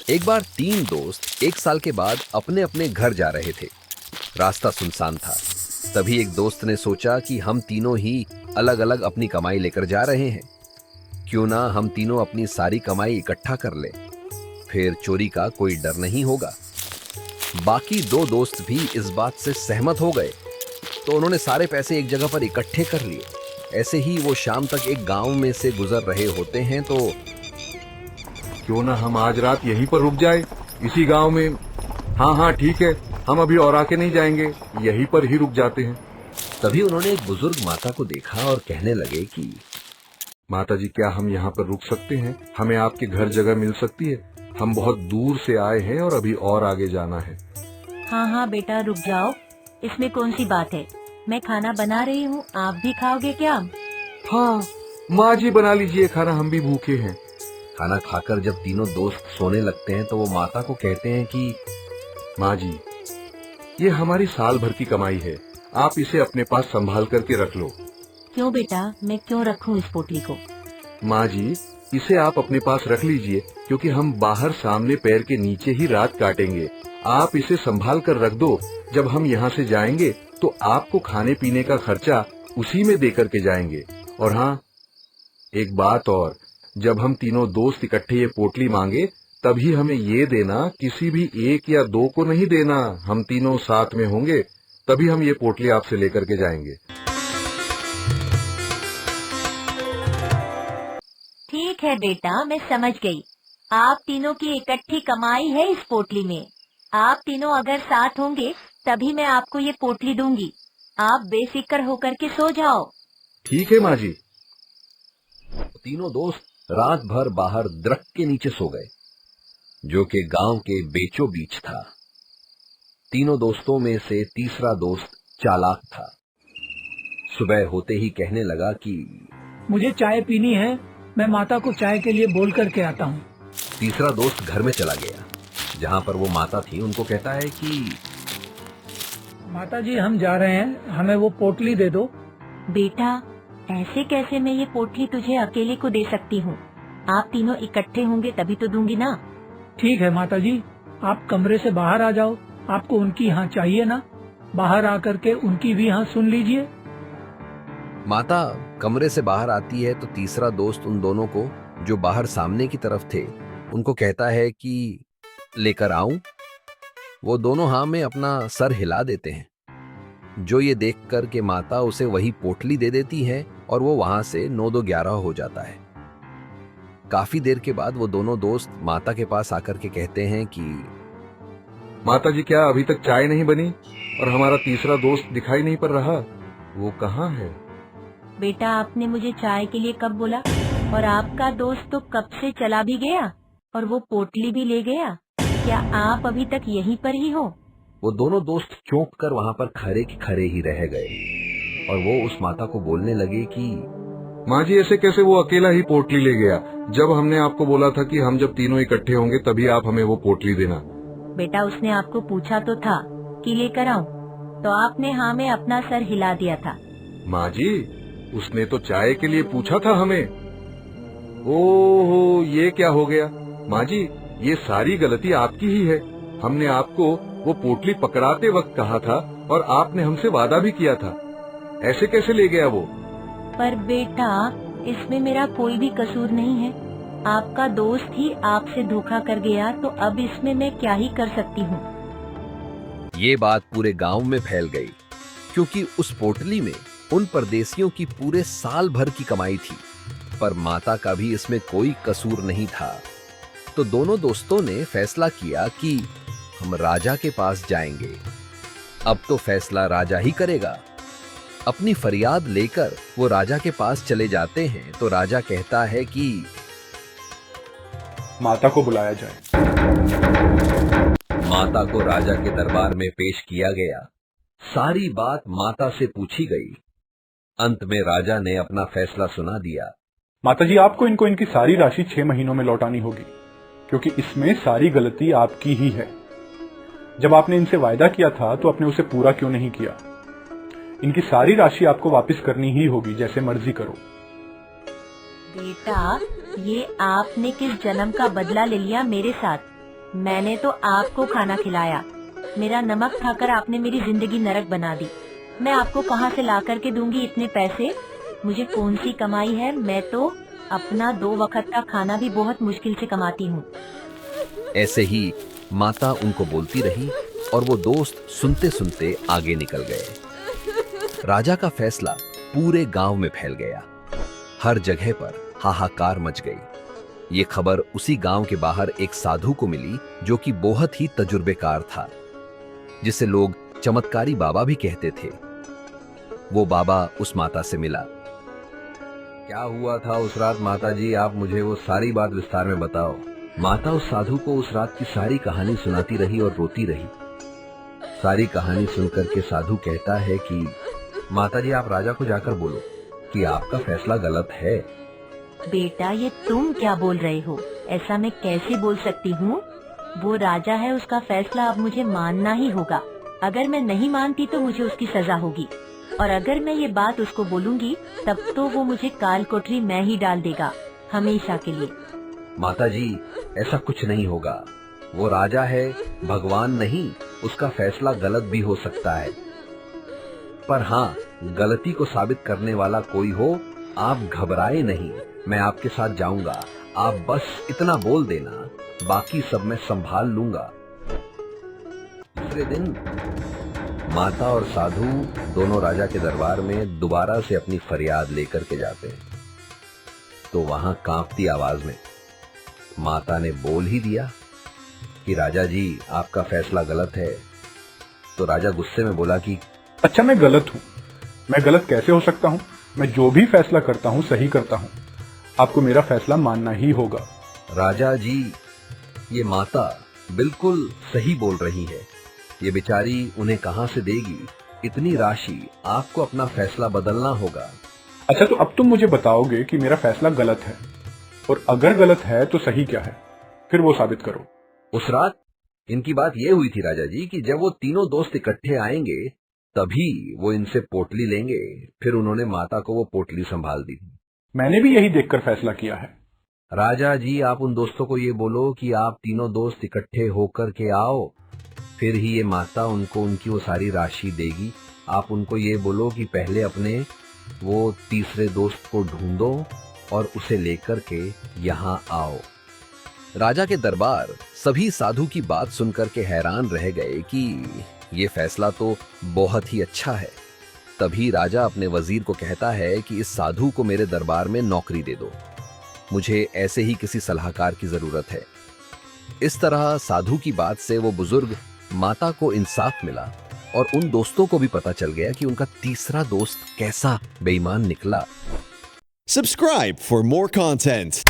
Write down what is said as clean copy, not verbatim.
एक बार तीन दोस्त एक साल के बाद अपने अपने घर जा रहे थे। रास्ता सुनसान था। तभी एक दोस्त ने सोचा कि हम तीनों ही अलग अलग अपनी कमाई लेकर जा रहे हैं, क्यों ना हम तीनों अपनी सारी कमाई इकट्ठा कर लें, फिर चोरी का कोई डर नहीं होगा। बाकी दो दोस्त भी इस बात से सहमत हो गए, तो उन्होंने सारे पैसे एक जगह पर इकट्ठे कर लिए। ऐसे ही वो शाम तक एक गांव में से गुजर रहे होते हैं तो क्यों ना हम आज रात यहीं पर रुक जाए, इसी गांव में। हाँ हाँ ठीक है, हम अभी और आके नहीं जाएंगे, यहीं पर ही रुक जाते हैं। तभी उन्होंने एक बुजुर्ग माता को देखा और कहने लगे कि माता जी, क्या हम यहाँ पर रुक सकते हैं? हमें आपके घर जगह मिल सकती है? हम बहुत दूर से आए हैं और अभी और आगे जाना है। हाँ हाँ बेटा, रुक जाओ, इसमें कौन सी बात है। मैं खाना बना रही हूँ, आप भी खाओगे क्या? हाँ माँ जी, बना लीजिए खाना, हम भी भूखे हैं। खाना खाकर जब तीनों दोस्त सोने लगते हैं तो वो माता को कहते हैं कि माँ जी, ये हमारी साल भर की कमाई है, आप इसे अपने पास संभाल करके रख लो। क्यों बेटा, मैं क्यों रखूं इस पोटली को? माँ जी, इसे आप अपने पास रख लीजिए, क्योंकि हम बाहर सामने पैर के नीचे ही रात काटेंगे। आप इसे संभाल कर रख दो, जब हम यहाँ से जाएंगे तो आपको खाने पीने का खर्चा उसी में दे करके जाएंगे। और हाँ, एक बात और, जब हम तीनों दोस्त इकट्ठे ये पोटली मांगे तभी हमें ये देना, किसी भी एक या दो को नहीं देना। हम तीनों साथ में होंगे तभी हम ये पोटली आपसे लेकर के जाएंगे। ठीक है बेटा, मैं समझ गई। आप तीनों की इकट्ठी कमाई है इस पोटली में। आप तीनों अगर साथ होंगे तभी मैं आपको ये पोटली दूंगी। आप बेफिक्र होकर के सो जाओ। ठीक है माँ जी। तीनों दोस्त रात भर बाहर दरख्त के नीचे सो गए, जो कि गांव के बीचों बीच था। तीनों दोस्तों में से तीसरा दोस्त चालाक था। सुबह होते ही कहने लगा कि मुझे चाय पीनी है, मैं माता को चाय के लिए बोल करके आता हूँ। तीसरा दोस्त घर में चला गया, जहाँ पर वो माता थी। उनको कहता है कि माता जी, हम जा रहे हैं, हमें वो पोटली दे दो। बेटा, ऐसे कैसे मैं ये पोटली तुझे अकेले को दे सकती हूँ? आप तीनों इकट्ठे होंगे तभी तो दूंगी ना। ठीक है माता जी, आप कमरे से बाहर आ जाओ, आपको उनकी हाँ चाहिए ना, बाहर आकर के उनकी भी हाँ सुन लीजिए। माता कमरे से बाहर आती है तो तीसरा दोस्त उन दोनों को, जो बाहर सामने की तरफ थे, उनको कहता है कि लेकर आऊं। वो दोनों हाँ में अपना सर हिला देते हैं, जो ये देखकर के माता उसे वही पोटली दे देती है और वो वहां से 9-2-11 हो जाता है। काफी देर के बाद वो दोनों दोस्त माता के पास आकर के कहते हैं कि माता जी, क्या अभी तक चाय नहीं बनी? और हमारा तीसरा दोस्त दिखाई नहीं पड़ रहा, वो कहाँ है? बेटा, आपने मुझे चाय के लिए कब बोला? और आपका दोस्त तो कब से चला भी गया और वो पोटली भी ले गया। क्या आप अभी तक यहीं पर ही हो? वो दोनों दोस्त चौंक कर वहां पर खड़े के खड़े ही रह गए और वो उस माता को बोलने लगे कि माँ जी, ऐसे कैसे वो अकेला ही पोटली ले गया, जब हमने आपको बोला था कि हम जब तीनों इकट्ठे होंगे तभी आप हमें वो पोटली देना। बेटा, उसने आपको पूछा तो था कि लेकर आऊं, तो आपने हाँ में अपना सर हिला दिया था। माँ जी, उसने तो चाय के लिए पूछा था हमें। ओहो, ये क्या हो गया? माँ जी, ये सारी गलती आपकी ही है। हमने आपको वो पोटली पकड़ाते वक्त कहा था और आपने हमसे वादा भी किया था। ऐसे कैसे ले गया वो? पर बेटा, इसमें मेरा कोई भी कसूर नहीं है। आपका दोस्त ही आपसे धोखा कर गया, तो अब इसमें मैं क्या ही कर सकती हूँ। ये बात पूरे गांव में फैल गई, क्योंकि उस पोटली में उन परदेसियों की पूरे साल भर की कमाई थी, पर माता का भी इसमें कोई कसूर नहीं था। तो दोनों दोस्तों ने फैसला किया कि हम राजा के पास जाएंगे। अब तो फैसला राजा ही करेगा। अपनी फरियाद लेकर वो राजा के पास चले जाते हैं तो राजा कहता है कि माता को बुलाया जाए। माता को राजा के दरबार में पेश किया गया। सारी बात माता से पूछी गई। अंत में राजा ने अपना फैसला सुना दिया। माता जी, आपको इनको इनकी सारी राशि 6 महीनों में लौटानी होगी, क्योंकि इसमें सारी गलती आपकी ही है। जब आपने इनसे वायदा किया था तो आपने उसे पूरा क्यों नहीं किया? इनकी सारी राशि आपको वापस करनी ही होगी, जैसे मर्जी करो। बेटा, ये आपने किस जन्म का बदला ले लिया मेरे साथ? मैंने तो आपको खाना खिलाया, मेरा नमक खाकर आपने मेरी जिंदगी नरक बना दी। मैं आपको कहाँ से ला करके दूंगी इतने पैसे? मुझे कौन सी कमाई है? मैं तो अपना 2 वक्त का खाना भी बहुत मुश्किल से कमाती हूँ। ऐसे ही माता उनको बोलती रही और वो दोस्त सुनते सुनते आगे निकल गए। राजा का फैसला पूरे गांव में फैल गया। हर जगह पर हाहाकार मच गई। ये खबर उसी गांव के बाहर एक साधु को मिली जो कि बहुत ही तजुर्बेकार था, जिसे लोग चमत्कारी बाबा भी कहते थे। वो बाबा उस माता से मिला। क्या हुआ था उस रात माता जी? आप मुझे वो सारी बात विस्तार में बताओ। माता उस साधु को उस रात की सारी कहानी सुनाती रही और रोती रही। सारी कहानी सुनकर के साधु कहता है कि माता जी, आप राजा को जाकर बोलो कि आपका फैसला गलत है। बेटा, ये तुम क्या बोल रहे हो? ऐसा मैं कैसे बोल सकती हूँ? वो राजा है, उसका फैसला अब मुझे मानना ही होगा। अगर मैं नहीं मानती तो मुझे उसकी सजा होगी, और अगर मैं ये बात उसको बोलूंगी तब तो वो मुझे काल कोठरी में ही डाल देगा, हमेशा के लिए। माता जी, ऐसा कुछ नहीं होगा। वो राजा है, भगवान नहीं। उसका फैसला गलत भी हो सकता है, पर हाँ, गलती को साबित करने वाला कोई हो, आप घबराए नहीं। मैं आपके साथ जाऊंगा। आप बस इतना बोल देना, बाकी सब मैं संभाल लूंगा। दूसरे दिन माता और साधु दोनों राजा के दरबार में दोबारा से अपनी फरियाद लेकर के जाते हैं। तो वहां कांपती आवाज में माता ने बोल ही दिया कि राजा जी, आपका फैसला गलत है। तो राजा गुस्से में बोला कि अच्छा, मैं गलत हूँ? मैं गलत कैसे हो सकता हूँ? मैं जो भी फैसला करता हूँ सही करता हूँ। आपको मेरा फैसला मानना ही होगा। राजा जी, ये माता बिल्कुल सही बोल रही है। ये बेचारी उन्हें कहां से देगी इतनी राशि? आपको अपना फैसला बदलना होगा। अच्छा, तो अब तुम मुझे बताओगे कि मेरा फैसला गलत है, और अगर गलत है तो सही क्या है, फिर वो साबित करो। उस रात इनकी बात ये हुई थी राजा जी कि जब वो तीनों दोस्त इकट्ठे आएंगे तभी वो इनसे पोटली लेंगे। फिर उन्होंने माता को वो पोटली संभाल दी। मैंने भी यही देखकर फैसला किया है। राजा जी, आप उन दोस्तों को ये बोलो कि आप तीनों दोस्त इकट्ठे होकर के आओ, फिर ही ये माता उनको उनकी वो सारी राशि देगी। आप उनको ये बोलो कि पहले अपने वो तीसरे दोस्त को ढूंढो और उसे लेकर के यहाँ आओ। राजा के दरबार सभी साधु की बात सुनकर के हैरान रह गए कि ये फैसला तो बहुत ही अच्छा है। तभी राजा अपने वजीर को कहता है कि इस साधु को मेरे दरबार में नौकरी दे दो। मुझे ऐसे ही किसी सलाहकार की जरूरत है। इस तरह साधु की बात से वो बुजुर्ग माता को इंसाफ मिला और उन दोस्तों को भी पता चल गया कि उनका तीसरा दोस्त कैसा बेईमान निकला। Subscribe for more content.